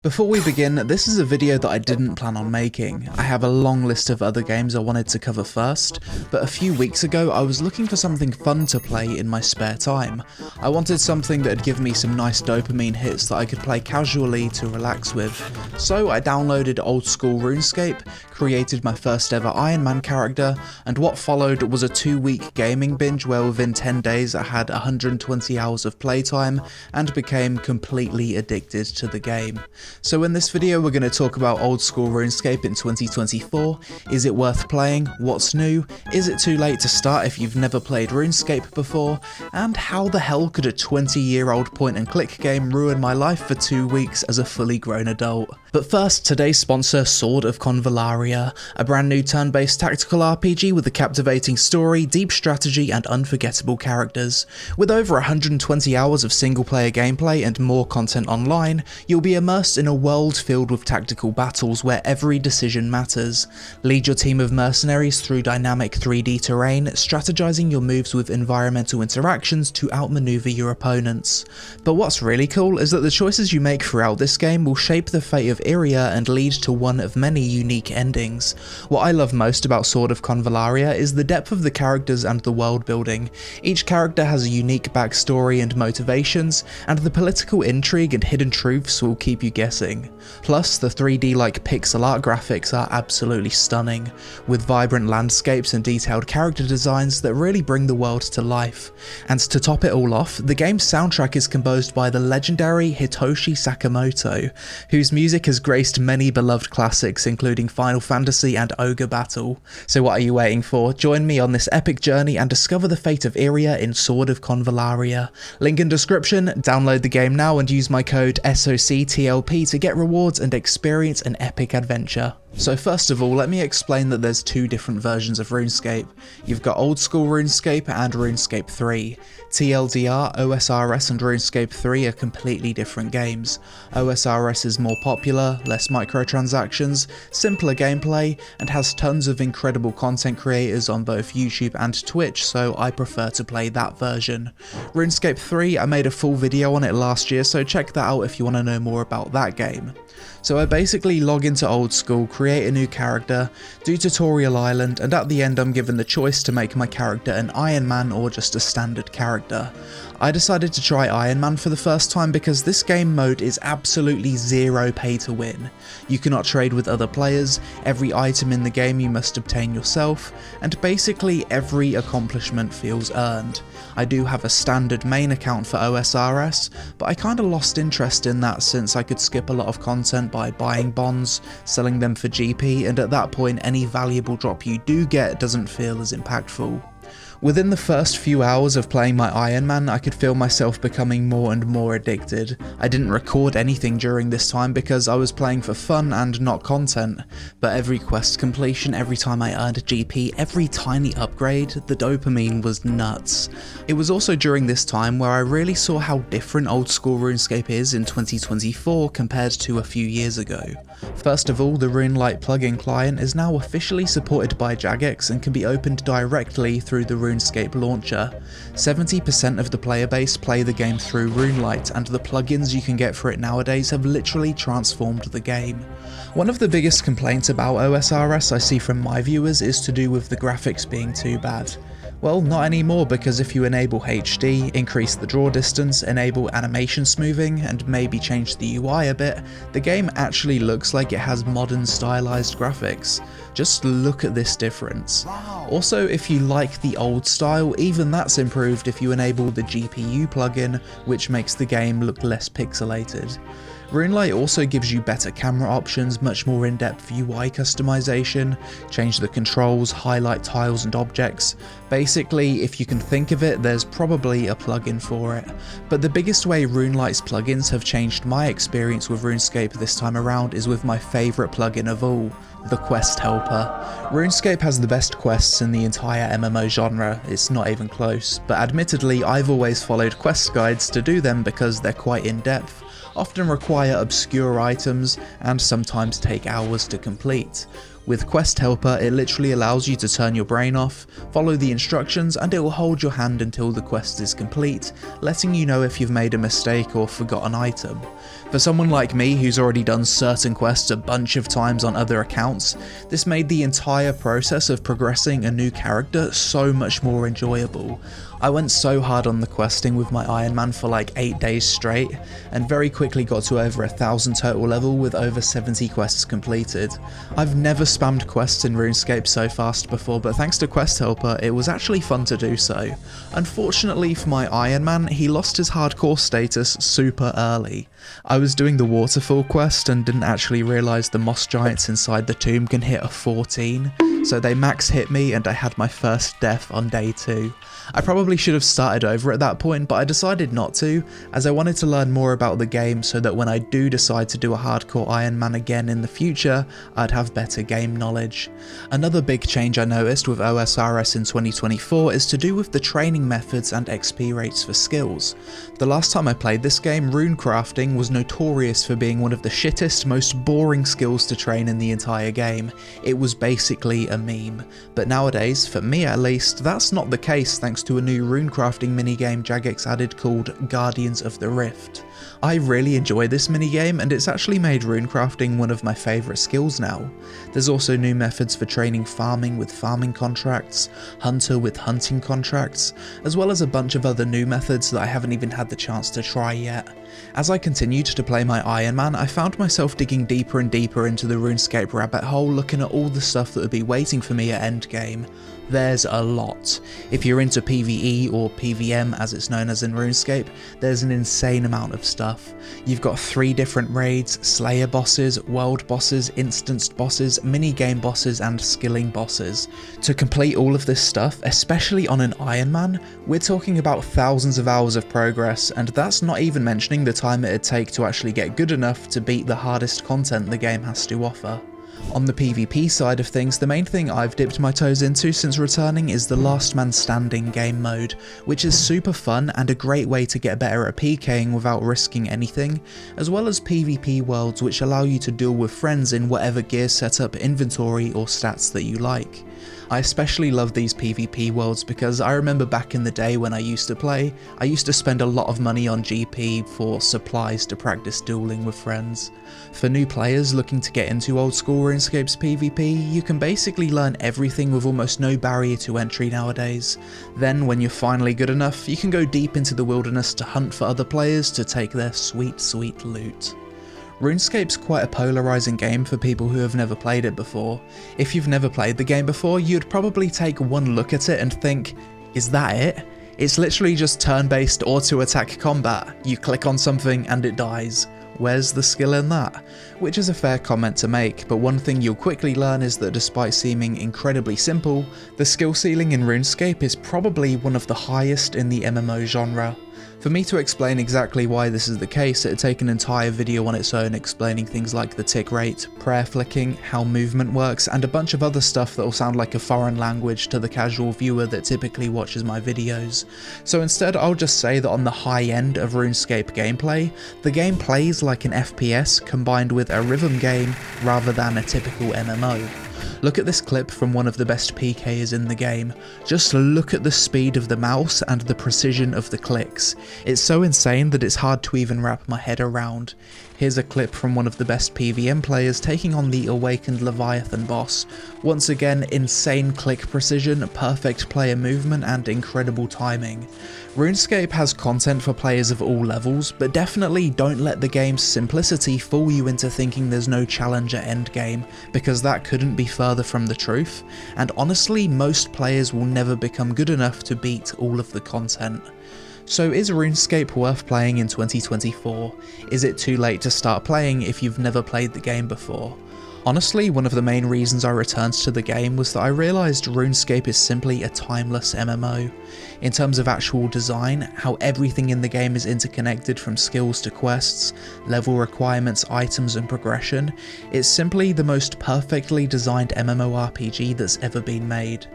Before we begin, this is a video that I didn't plan on making. I have a long list of other games I wanted to cover first, but a few weeks ago I was looking for something fun to play in my spare time. I wanted something that'd give me some nice dopamine hits that I could play casually to relax with. So I downloaded Old School Runescape, created my first ever Ironman character, and what followed was a 2-week gaming binge where within 10 days I had 120 hours of playtime and became completely addicted to the game. So in this video we're going to talk about Old School RuneScape in 2024, is it worth playing, what's new, is it too late to start if you've never played RuneScape before, and how the hell could a 20-year-old point and click game ruin my life for 2 weeks as a fully grown adult. But first, today's sponsor, Sword of Convallaria, a brand new turn-based tactical RPG with a captivating story, deep strategy and unforgettable characters. With over 120 hours of single-player gameplay and more content online, you'll be immersed in a world filled with tactical battles where every decision matters. Lead your team of mercenaries through dynamic 3D terrain, strategizing your moves with environmental interactions to outmaneuver your opponents. But what's really cool is that the choices you make throughout this game will shape the fate of Iria and lead to one of many unique endings. What I love most about Sword of Convallaria is the depth of the characters and the world building. Each character has a unique backstory and motivations, and the political intrigue and hidden truths will keep you guessing. Plus, the 3D-like pixel art graphics are absolutely stunning, with vibrant landscapes and detailed character designs that really bring the world to life. And to top it all off, the game's soundtrack is composed by the legendary Hitoshi Sakamoto, whose music has graced many beloved classics including Final Fantasy and Ogre Battle. So what are you waiting for? Join me on this epic journey and discover the fate of Iria in Sword of Convallaria. Link in description, download the game now and use my code SOCTLP to get rewards and experience an epic adventure. So first of all, let me explain that there's two different versions of RuneScape. You've got Old School RuneScape and RuneScape 3. TLDR, OSRS and RuneScape 3 are completely different games. OSRS is more popular, less microtransactions, simpler gameplay, and has tons of incredible content creators on both YouTube and Twitch, so I prefer to play that version. RuneScape 3, I made a full video on it last year, so check that out if you want to know more about that game. So I basically log into Old School, create a new character, do Tutorial Island, and at the end I'm given the choice to make my character an Ironman or just a standard character. I decided to try Ironman for the first time because this game mode is absolutely zero pay to win. You cannot trade with other players, every item in the game you must obtain yourself, and basically every accomplishment feels earned. I do have a standard main account for OSRS, but I kinda lost interest in that since I could skip a lot of content by buying bonds, selling them for GP, and at that point any valuable drop you do get doesn't feel as impactful. Within the first few hours of playing my Ironman, I could feel myself becoming more and more addicted. I didn't record anything during this time because I was playing for fun and not content, but every quest completion, every time I earned a GP, every tiny upgrade, the dopamine was nuts. It was also during this time where I really saw how different Old School RuneScape is in 2024 compared to a few years ago. First of all, the RuneLite plugin client is now officially supported by Jagex and can be opened directly through the RuneScape launcher. 70% of the player base play the game through RuneLite, and the plugins you can get for it nowadays have literally transformed the game. One of the biggest complaints about OSRS I see from my viewers is to do with the graphics being too bad. Well, not anymore, because if you enable HD, increase the draw distance, enable animation smoothing, and maybe change the UI a bit, the game actually looks like it has modern stylized graphics. Just look at this difference. Wow. Also, if you like the old style, even that's improved if you enable the GPU plugin, which makes the game look less pixelated. RuneLite also gives you better camera options, much more in-depth UI customization, change the controls, highlight tiles and objects. Basically, if you can think of it, there's probably a plugin for it. But the biggest way RuneLite's plugins have changed my experience with RuneScape this time around is with my favourite plugin of all, the Quest Helper. RuneScape has the best quests in the entire MMO genre, it's not even close, but admittedly I've always followed quest guides to do them because they're quite in-depth, often require obscure items, and sometimes take hours to complete. With Quest Helper, it literally allows you to turn your brain off, follow the instructions, and it will hold your hand until the quest is complete, letting you know if you've made a mistake or forgot an item. For someone like me who's already done certain quests a bunch of times on other accounts, this made the entire process of progressing a new character so much more enjoyable. I went so hard on the questing with my Iron Man for like 8 days straight, and very quickly got to over 1000 total level with over 70 quests completed. I've never spammed quests in RuneScape so fast before, but thanks to Quest Helper it was actually fun to do so. Unfortunately for my Iron Man, he lost his hardcore status super early. I was doing the waterfall quest and didn't actually realise the moss giants inside the tomb can hit a 14, so they max hit me and I had my first death on day 2. I probably should have started over at that point, but I decided not to, as I wanted to learn more about the game so that when I do decide to do a hardcore Iron Man again in the future, I'd have better game knowledge. Another big change I noticed with OSRS in 2024 is to do with the training methods and XP rates for skills. The last time I played this game, rune crafting was notorious for being one of the shittest, most boring skills to train in the entire game. It was basically a meme. But nowadays, for me at least, that's not the case thanks to a new runecrafting minigame Jagex added called Guardians of the Rift. I really enjoy this minigame and it's actually made runecrafting one of my favourite skills now. There's also new methods for training farming with farming contracts, hunter with hunting contracts, as well as a bunch of other new methods that I haven't even had the chance to try yet. As I continued to play my Iron Man, I found myself digging deeper and deeper into the RuneScape rabbit hole, looking at all the stuff that would be waiting for me at endgame. There's a lot. If you're into PvE or PvM as it's known as in RuneScape, there's an insane amount of stuff. You've got 3 different raids, Slayer bosses, world bosses, instanced bosses, minigame bosses and skilling bosses. To complete all of this stuff, especially on an Iron Man, we're talking about thousands of hours of progress, and that's not even mentioning the time it'd take to actually get good enough to beat the hardest content the game has to offer. On the PvP side of things, the main thing I've dipped my toes into since returning is the Last Man Standing game mode, which is super fun and a great way to get better at PKing without risking anything, as well as PvP worlds which allow you to duel with friends in whatever gear setup, inventory or stats that you like. I especially love these PvP worlds because I remember back in the day when I used to play, I used to spend a lot of money on GP for supplies to practice dueling with friends. For new players looking to get into Old School Runescape's PvP, you can basically learn everything with almost no barrier to entry nowadays. Then when you're finally good enough, you can go deep into the wilderness to hunt for other players to take their sweet, sweet loot. RuneScape's quite a polarising game for people who have never played it before. If you've never played the game before, you'd probably take one look at it and think, is that it? It's literally just turn-based auto-attack combat. You click on something and it dies. Where's the skill in that? Which is a fair comment to make, but one thing you'll quickly learn is that despite seeming incredibly simple, the skill ceiling in RuneScape is probably one of the highest in the MMO genre. For me to explain exactly why this is the case, it'd take an entire video on its own explaining things like the tick rate, prayer flicking, how movement works, and a bunch of other stuff that'll sound like a foreign language to the casual viewer that typically watches my videos. So instead I'll just say that on the high end of RuneScape gameplay, the game plays like an FPS combined with a rhythm game rather than a typical MMO. Look at this clip from one of the best PKers in the game. Just look at the speed of the mouse and the precision of the clicks. It's so insane that it's hard to even wrap my head around. Here's a clip from one of the best PvM players taking on the Awakened Leviathan boss. Once again, insane click precision, perfect player movement and incredible timing. RuneScape has content for players of all levels, but definitely don't let the game's simplicity fool you into thinking there's no challenger endgame, because that couldn't be further from the truth, and honestly most players will never become good enough to beat all of the content. So is RuneScape worth playing in 2024? Is it too late to start playing if you've never played the game before? Honestly, one of the main reasons I returned to the game was that I realised RuneScape is simply a timeless MMO. In terms of actual design, how everything in the game is interconnected from skills to quests, level requirements, items and progression, it's simply the most perfectly designed MMORPG that's ever been made.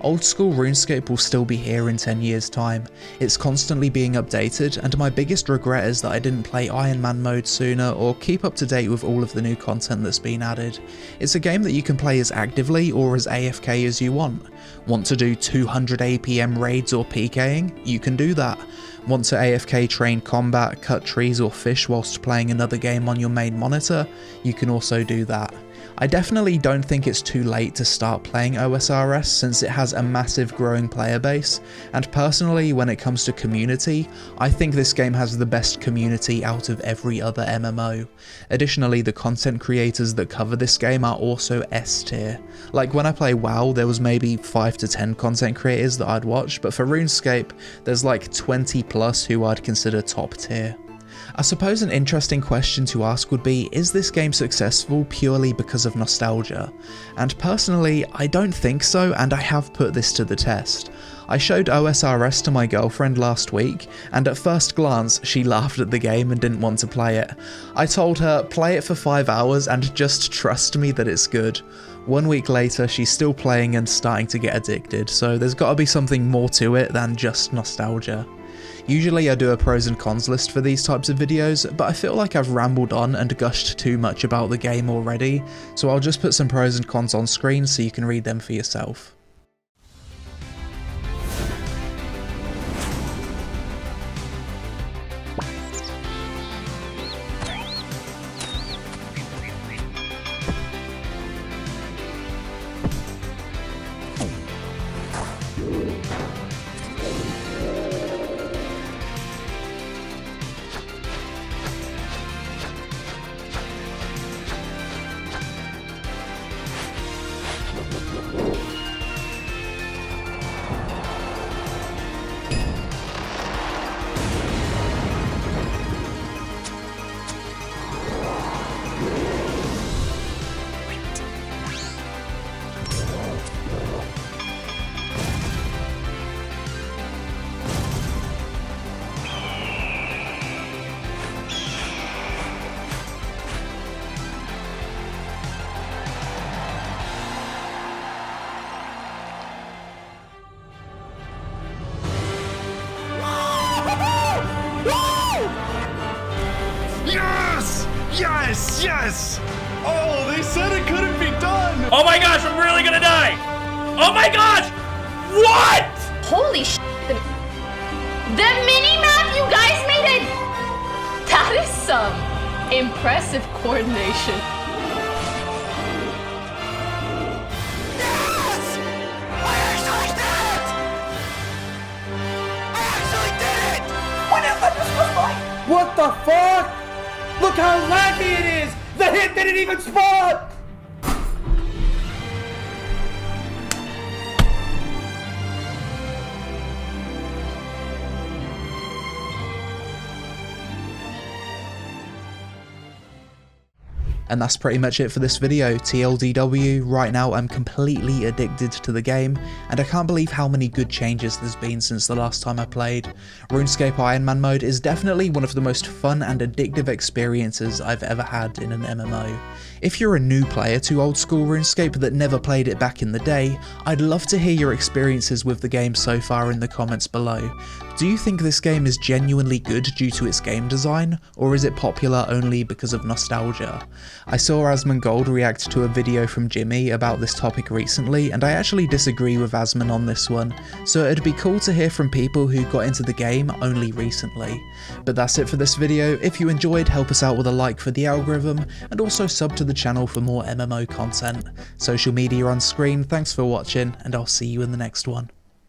Old School Runescape will still be here in 10 years time. It's constantly being updated, and my biggest regret is that I didn't play Iron Man mode sooner or keep up to date with all of the new content that's been added. added. It's a game that you can play as actively or as AFK as you want. Want to do 200 APM raids or PKing? You can do that. Want to AFK train combat, cut trees or fish whilst playing another game on your main monitor? You can also do that. I definitely don't think it's too late to start playing OSRS since it has a massive growing player base, and personally when it comes to community, I think this game has the best community out of every other MMO. Additionally, the content creators that cover this game are also S tier. Like when I play WoW, there was maybe 5 to 10 content creators that I'd watch, but for RuneScape, there's like 20 plus who I'd consider top tier. I suppose an interesting question to ask would be, is this game successful purely because of nostalgia? And personally, I don't think so, and I have put this to the test. I showed OSRS to my girlfriend last week, and at first glance, she laughed at the game and didn't want to play it. I told her, play it for 5 hours and just trust me that it's good. 1 week later, she's still playing and starting to get addicted, so there's gotta be something more to it than just nostalgia. Usually I do a pros and cons list for these types of videos, but I feel like I've rambled on and gushed too much about the game already, so I'll just put some pros and cons on screen so you can read them for yourself. Yes! Yes! Oh, they said it couldn't be done! Oh my gosh, I'm really gonna die! Oh my gosh! What? Holy shit. The mini-map, you guys made it! That is some impressive coordination. Yes! I actually did it! I actually did it! What is that supposed to like? What the fuck? Look how laggy it is! The hit didn't even spawn! And that's pretty much it for this video. TLDW, right now I'm completely addicted to the game, and I can't believe how many good changes there's been since the last time I played. RuneScape Ironman mode is definitely one of the most fun and addictive experiences I've ever had in an MMO. If you're a new player to Old School Runescape that never played it back in the day, I'd love to hear your experiences with the game so far in the comments below. Do you think this game is genuinely good due to its game design, or is it popular only because of nostalgia? I saw Asmongold react to a video from Jimmy about this topic recently, and I actually disagree with Asmon on this one, so it'd be cool to hear from people who got into the game only recently. But that's it for this video. If you enjoyed, help us out with a like for the algorithm, and also sub to the channel for more MMO content. Social media on screen, thanks for watching, and I'll see you in the next one.